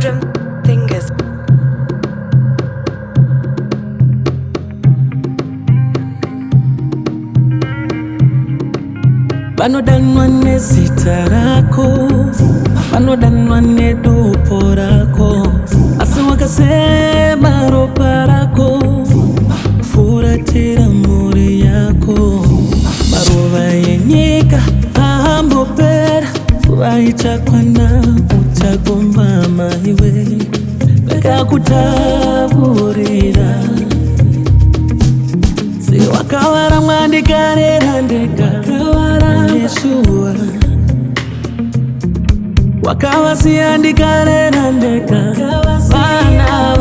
Golden Fingers. Vanodanwa nezita rako, vanodanwa nedupo rako, asi wakasema ropa rako, furatira mhuri yako. Maruva yenyika ahambopera, vaichakwana uchagomba maiwe, vakakutaburira. Si wakawara mwandikarera ndega, Yeshua wakawasiya ndikarera ndega, Vana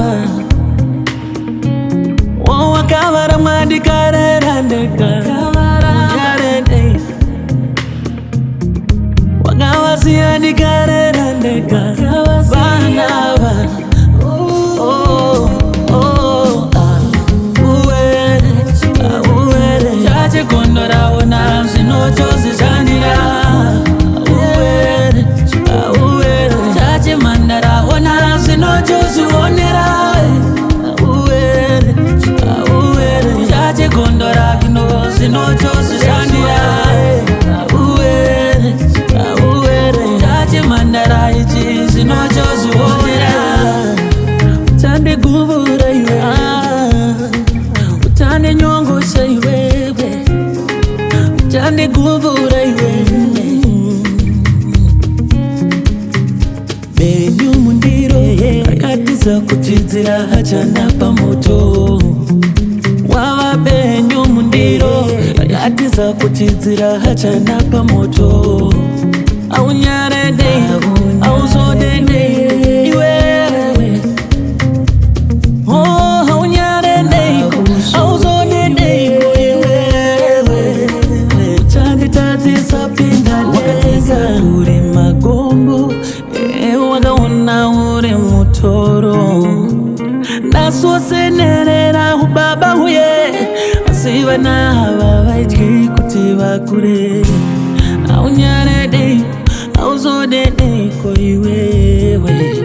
wakawara mwandikarera ndega, wakawasiya ndikarera ndega, Vana Kondoraona zvinotozizvanira uwere chachi mandaraona zvinotozvionera uwere chachi kondora kino zvinotozvizvanira uwere chachi mandara ichi zvinotozvionera uchandiguvura iwe uchandinyongosha iwe Chande guvura iwe Benyu mundiro akatiza kuchidzira hachana pamoto Wava benyu mundiro akatiza kuchidzira hachana pamoto Aunyarede auzodede iwe Oh aunyarede auzodede Wakatiza uri magombo, wakaona uri mutoro. Nasosenerera ubaba huye, asi vana hava vaidyi kuti vakure. Aunyarede, auzodede ko iwewe.